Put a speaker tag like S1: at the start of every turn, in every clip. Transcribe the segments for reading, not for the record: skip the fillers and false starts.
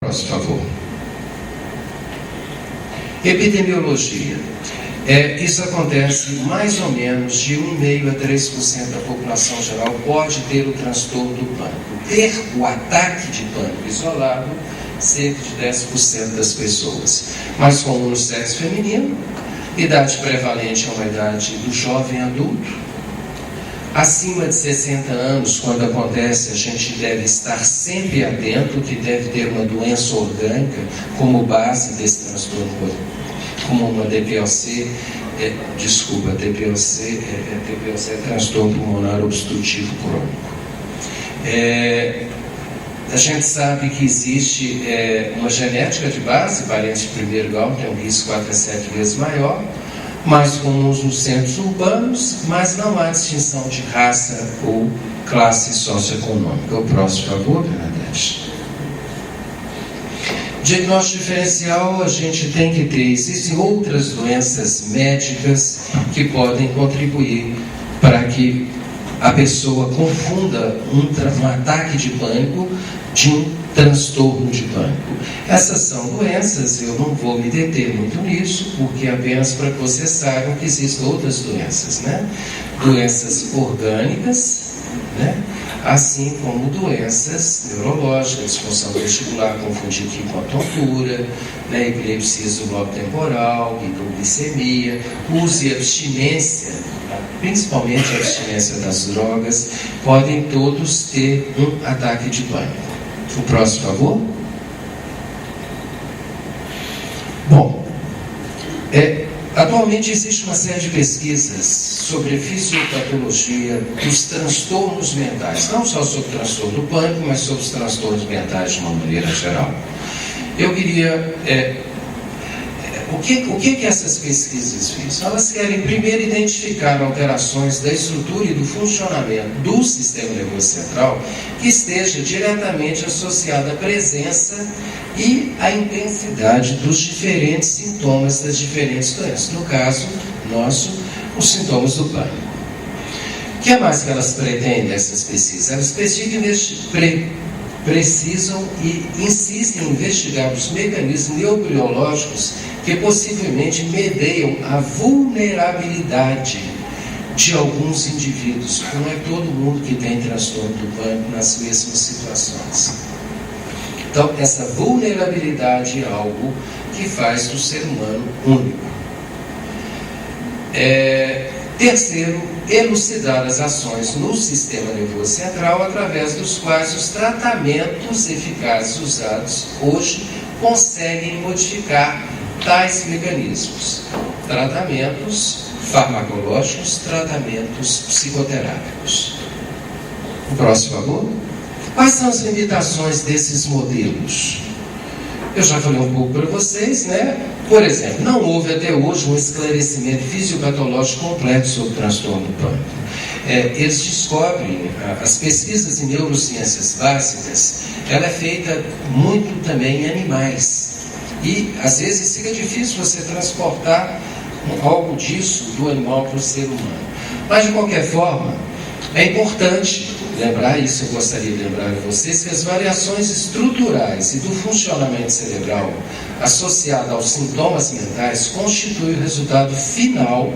S1: Próximo, por favor. Epidemiologia. Isso acontece mais ou menos de 1,5% a 3% da população geral pode ter o transtorno do pânico. Ter o ataque de pânico isolado, cerca de 10% das pessoas. Mais comum no sexo feminino, idade prevalente é uma idade do jovem adulto. Acima de 60 anos, quando acontece, a gente deve estar sempre atento, que deve ter uma doença orgânica como base desse transtorno, como uma DPOC, TPOC é transtorno pulmonar obstrutivo crônico. A gente sabe que existe uma genética de base, parente de primeiro grau, tem um risco 4 a 7 vezes maior, mais comuns nos centros urbanos, mas não há distinção de raça ou classe socioeconômica. O próximo, por favor, Bernadette. Diagnóstico diferencial, a gente tem que ter. Existem outras doenças médicas que podem contribuir para que a pessoa confunda um ataque de pânico de um transtorno de pânico. Essas são doenças, eu não vou me deter muito nisso, porque apenas para que vocês saibam que existem outras doenças, né? Doenças orgânicas, né? Assim como doenças neurológicas, disfunção vestibular, confundir aqui com a tontura, né? Epilepsia do lobo temporal, hipoglicemia, uso e abstinência, principalmente a abstinência das drogas, podem todos ter um ataque de pânico. O próximo, por favor. Bom, atualmente existe uma série de pesquisas sobre a fisiopatologia dos transtornos mentais, não só sobre o transtorno do pânico, mas sobre os transtornos mentais de uma maneira geral. Eu queria... O que essas pesquisas visam? Elas querem primeiro identificar alterações da estrutura e do funcionamento do sistema nervoso central que esteja diretamente associada à presença e à intensidade dos diferentes sintomas das diferentes doenças. No caso nosso, os sintomas do pânico. O que mais que elas pretendem, essas pesquisas? Elas precisam e insistem em investigar os mecanismos neurobiológicos que possivelmente medeiam a vulnerabilidade de alguns indivíduos. Não é todo mundo que tem transtorno do pânico nas mesmas situações. Então, essa vulnerabilidade é algo que faz do ser humano único. Terceiro, elucidar as ações no sistema nervoso central através dos quais os tratamentos eficazes usados hoje conseguem modificar tais mecanismos. Tratamentos farmacológicos, tratamentos psicoterápicos. O próximo, por favor. Quais são as limitações desses modelos? Eu já falei um pouco para vocês, né? Por exemplo, não houve até hoje um esclarecimento fisiopatológico completo sobre o transtorno do pânico. Eles descobrem, as pesquisas em neurociências básicas, ela é feita muito também em animais. E, às vezes, fica difícil você transportar algo disso do animal para o ser humano. Mas, de qualquer forma, é importante lembrar isso, eu gostaria de lembrar a vocês, que as variações estruturais e do funcionamento cerebral associado aos sintomas mentais constituem o resultado final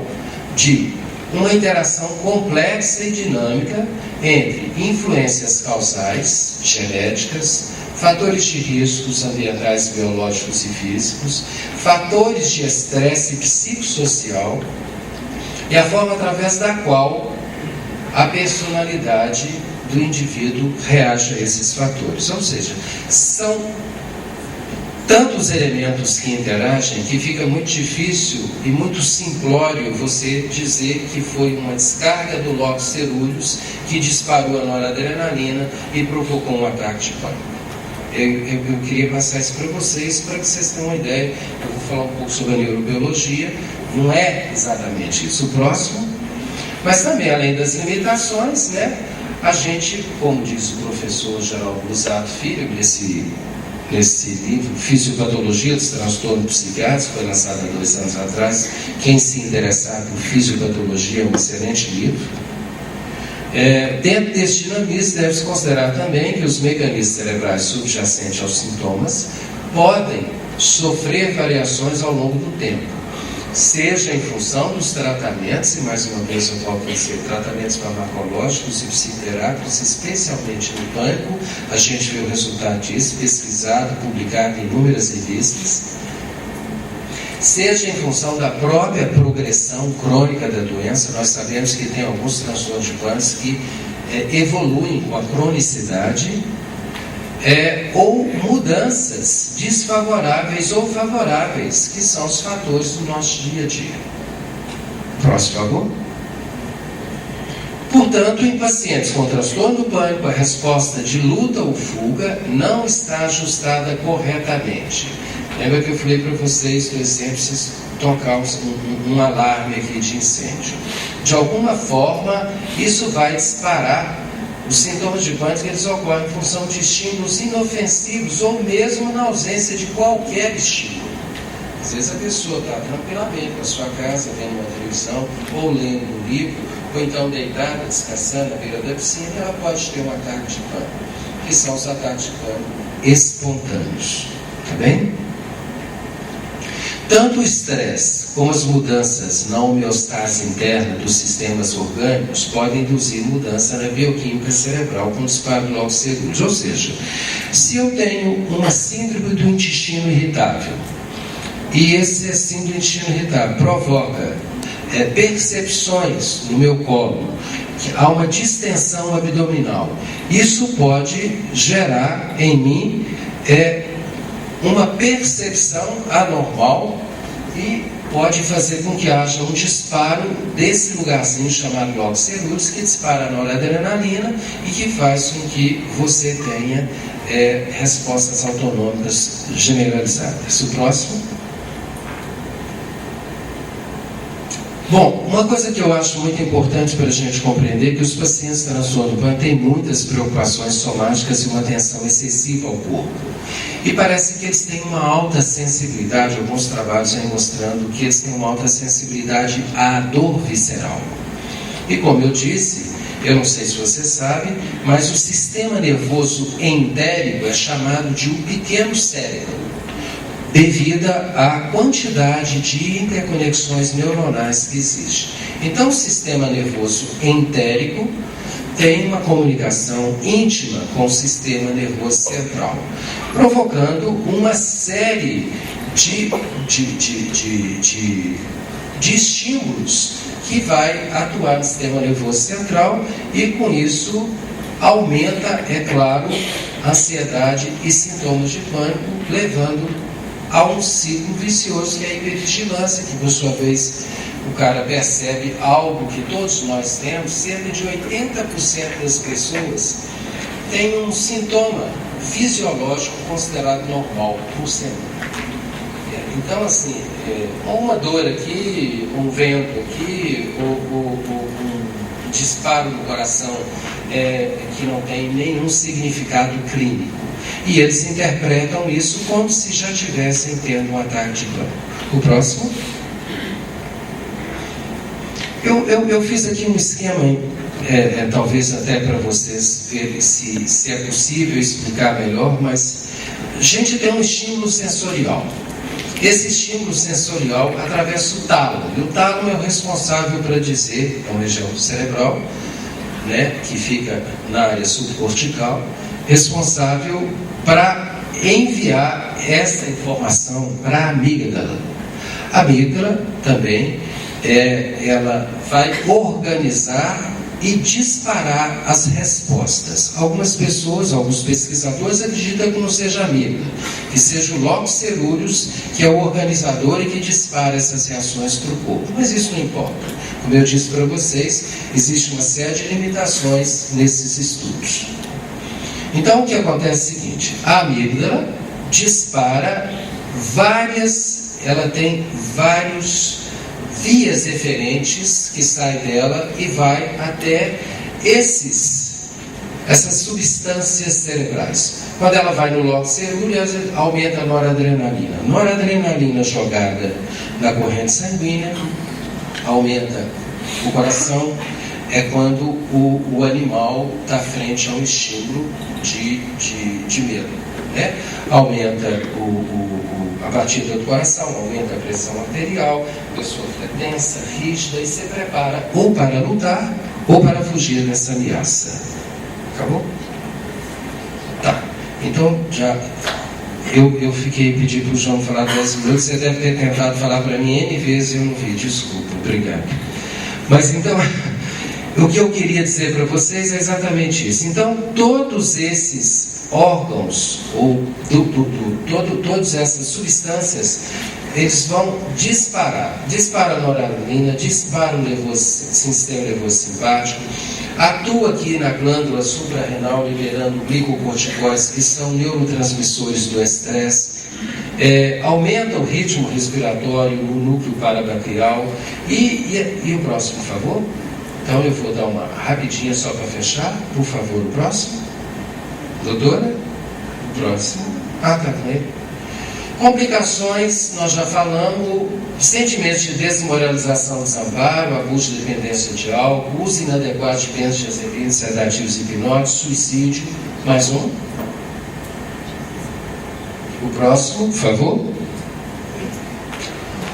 S1: de uma interação complexa e dinâmica entre influências causais, genéticas, fatores de riscos ambientais, biológicos e físicos, fatores de estresse psicossocial e a forma através da qual a personalidade do indivíduo reage a esses fatores. Ou seja, são tantos elementos que interagem que fica muito difícil e muito simplório você dizer que foi uma descarga do lóbulo cerúleus que disparou a noradrenalina e provocou um ataque de pânico. Eu queria passar isso para vocês, para que vocês tenham uma ideia. Eu vou falar um pouco sobre a neurobiologia, não é exatamente isso. O próximo, mas também, além das limitações, né, a gente, como diz o professor Geraldo Lusato Filho, nesse livro, Fisiopatologia dos Transtornos Psiquiátricos, foi lançado há 2 anos atrás. Quem se interessar por fisiopatologia é um excelente livro. Dentro desse dinamismo, deve-se considerar também que os mecanismos cerebrais subjacentes aos sintomas podem sofrer variações ao longo do tempo, seja em função dos tratamentos, e mais uma vez eu volto a dizer, tratamentos farmacológicos e psicoterápicos, especialmente no pânico. A gente vê o resultado disso, pesquisado, publicado em inúmeras revistas, seja em função da própria progressão crônica da doença. Nós sabemos que tem alguns transtornos de pânico que evoluem com a cronicidade, ou mudanças desfavoráveis ou favoráveis, que são os fatores do nosso dia a dia. Próximo, por favor. Portanto, em pacientes com transtorno do pânico, a resposta de luta ou fuga não está ajustada corretamente. Lembra que eu falei para vocês, por exemplo, se tocar um alarme aqui de incêndio. De alguma forma, isso vai disparar. Os sintomas de pânico, eles ocorrem em função de estímulos inofensivos ou mesmo na ausência de qualquer estímulo. Às vezes a pessoa está tranquilamente na sua casa, vendo uma televisão, ou lendo um livro, ou então deitada, descansando à beira da piscina, e ela pode ter um ataque de pânico, que são os ataques de pânico espontâneos. Tá bem? Tanto o estresse como as mudanças na homeostase interna dos sistemas orgânicos podem induzir mudança na bioquímica cerebral com disparo de locos seguros. Ou seja, se eu tenho uma síndrome do intestino irritável, e esse síndrome do intestino irritável provoca percepções no meu colo, que há uma distensão abdominal, isso pode gerar em mim uma percepção anormal e pode fazer com que haja um disparo desse lugarzinho chamado locus ceruleus, que dispara a noradrenalina e que faz com que você tenha respostas autonômicas generalizadas. O próximo. Bom, uma coisa que eu acho muito importante para a gente compreender é que os pacientes com transtorno do pânico têm muitas preocupações somáticas e uma atenção excessiva ao corpo. E parece que eles têm uma alta sensibilidade, alguns trabalhos vêm mostrando que eles têm uma alta sensibilidade à dor visceral. E como eu disse, eu não sei se você sabe, mas o sistema nervoso entérico é chamado de um pequeno cérebro, devido à quantidade de interconexões neuronais que existe. Então, o sistema nervoso entérico tem uma comunicação íntima com o sistema nervoso central, provocando uma série de estímulos que vai atuar no sistema nervoso central e, com isso, aumenta, é claro, a ansiedade e sintomas de pânico, levando a um ciclo vicioso, que é a hipervigilância, que por sua vez o cara percebe algo que todos nós temos. Cerca de 80% das pessoas têm um sintoma fisiológico considerado normal por semana. Então, assim, uma dor aqui, um vento aqui, ou um disparo no coração que não tem nenhum significado clínico. E eles interpretam isso como se já estivessem tendo um ataque de pânico. O próximo. Eu fiz aqui um esquema, talvez até para vocês verem se é possível explicar melhor, mas a gente tem um estímulo sensorial. Esse estímulo sensorial atravessa o tálamo. E o tálamo é o responsável para dizer, é uma região cerebral, né, que fica na área subcortical, responsável para enviar essa informação para a amígdala. A amígdala também, ela vai organizar e disparar as respostas. Algumas pessoas, alguns pesquisadores acreditam que não seja a amígdala, que seja o locus ceruleus, que é o organizador e que dispara essas reações para o corpo. Mas isso não importa. Como eu disse para vocês, existe uma série de limitações nesses estudos. Então, o que acontece é o seguinte: a amígdala dispara ela tem vários vias eferentes que saem dela e vai até essas substâncias cerebrais. Quando ela vai no locus ceruleus, aumenta a noradrenalina. A noradrenalina jogada na corrente sanguínea aumenta o coração, é quando o animal está frente a um estímulo de medo, né? Aumenta a batida do coração, aumenta a pressão arterial, a pessoa fica tensa, rígida e se prepara ou para lutar ou para fugir dessa ameaça. Acabou? Tá. Então, já eu pedi para o João falar 10 minutos, você deve ter tentado falar para mim N vezes e eu não vi, desculpa, obrigado. Mas então, o que eu queria dizer para vocês é exatamente isso. Então, todos esses órgãos, ou todas essas substâncias, eles vão disparar a noradrenalina, dispara o sistema nervoso simpático, atua aqui na glândula suprarrenal, liberando glicocorticoides, que são neurotransmissores do estresse, aumenta o ritmo respiratório no núcleo parabraquial. E o próximo, por favor? Então eu vou dar uma rapidinha só para fechar, por favor, o próximo. Doutora? O próximo. Tá com ele. Complicações, nós já falamos, sentimentos de desmoralização, desamparo, abuso de dependência de álcool, uso inadequado de benzodiazepinas, sedativos e hipnóticos, suicídio. Mais um. O próximo, por favor.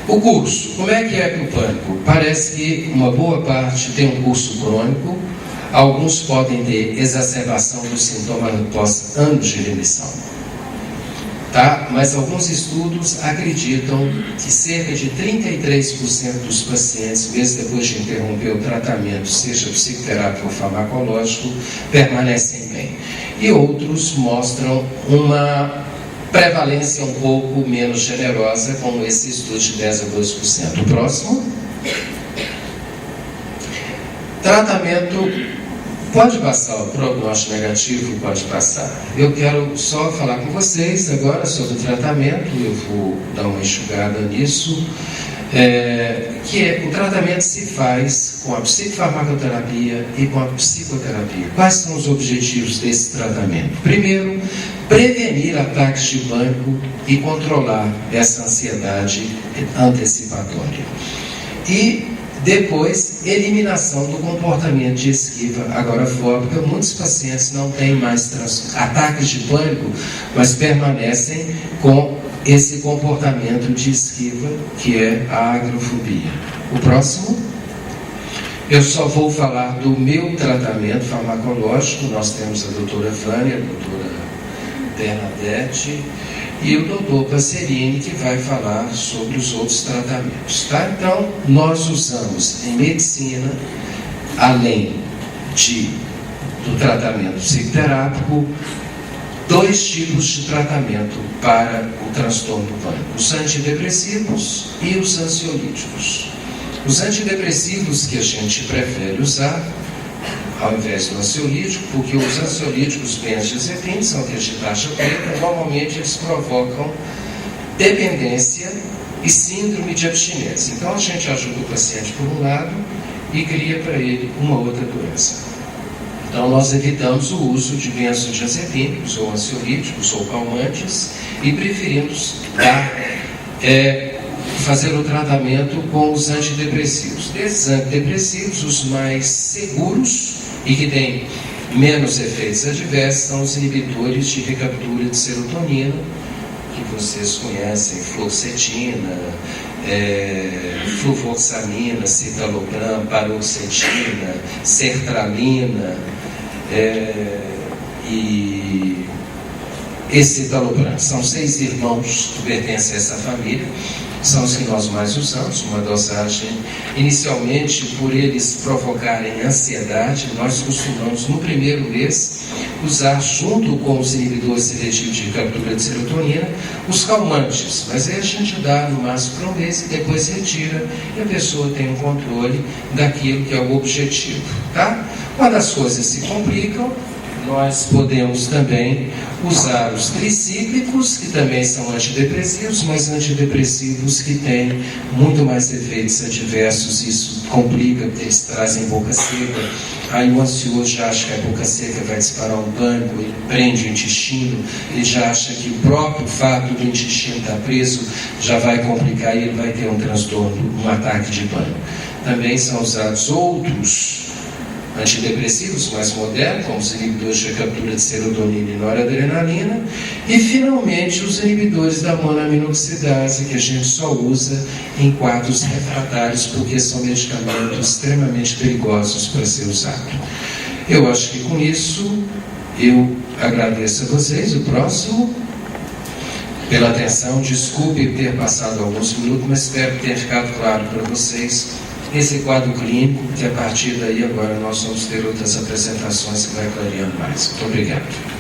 S1: O curso. Como é que é o pânico? Parece que uma boa parte tem um curso crônico, alguns podem ter exacerbação dos sintomas após anos de remissão. Tá? Mas alguns estudos acreditam que cerca de 33% dos pacientes, mesmo depois de interromper o tratamento, seja psicoterápico ou farmacológico, permanecem bem. E outros mostram uma prevalência um pouco menos generosa, como esse estudo de 10 a 12%. O próximo. Tratamento. Pode passar o prognóstico negativo, pode passar. Eu quero só falar com vocês agora sobre o tratamento, eu vou dar uma enxugada nisso, o tratamento se faz com a psicofarmacoterapia e com a psicoterapia. Quais são os objetivos desse tratamento? Primeiro, prevenir ataques de pânico e controlar essa ansiedade antecipatória. E depois, eliminação do comportamento de esquiva agorafóbica. Muitos pacientes não têm mais ataques de pânico, mas permanecem com esse comportamento de esquiva, que é a agrofobia. O próximo. Eu só vou falar do meu tratamento farmacológico. Nós temos a doutora Vânia, a doutora Bernadette e o doutor Passerini, que vai falar sobre os outros tratamentos. Tá? Então, nós usamos em medicina, além do tratamento psicoterápico, 2 tipos de tratamento para o transtorno do pânico: os antidepressivos e os ansiolíticos. Os antidepressivos que a gente prefere usar ao invés do ansiolítico, porque os ansiolíticos benzodiazepinas são aqueles de taxa preta, normalmente eles provocam dependência e síndrome de abstinência. Então a gente ajuda o paciente por um lado e cria para ele uma outra doença. Então nós evitamos o uso de benzodiazepínicos ou ansiolíticos ou calmantes e preferimos fazer o tratamento com os antidepressivos. Desses antidepressivos, os mais seguros e que têm menos efeitos adversos são os inibidores de recaptura de serotonina, que vocês conhecem: fluoxetina, fluvoxamina, citalopram, paroxetina, sertralina e escitalopram. São 6 irmãos que pertencem a essa família. São os que nós mais usamos, uma dosagem. Inicialmente, por eles provocarem ansiedade, nós costumamos, no primeiro mês, usar junto com os inibidores seletivos de captura de serotonina, os calmantes. Mas aí a gente dá no máximo para um mês e depois retira, e a pessoa tem um controle daquilo que é o objetivo. Tá? Quando as coisas se complicam, nós podemos também usar os tricíclicos, que também são antidepressivos, mas antidepressivos que têm muito mais efeitos adversos. Isso complica, porque eles trazem boca seca. Aí o ansioso já acha que a boca seca vai disparar um pânico, ele prende o intestino, ele já acha que o próprio fato do intestino estar preso já vai complicar e ele vai ter um transtorno, um ataque de pânico. Também são usados outros antidepressivos mais modernos, como os inibidores de captura de serotonina e noradrenalina, e finalmente os inibidores da monoaminoxidase, que a gente só usa em quadros refratários, porque são medicamentos extremamente perigosos para ser usado. Eu acho que com isso eu agradeço a vocês. O próximo, pela atenção, desculpe ter passado alguns minutos, mas espero ter ficado claro para vocês esse quadro clínico, que a partir daí agora nós vamos ter outras apresentações que vai clareando mais. Muito obrigado.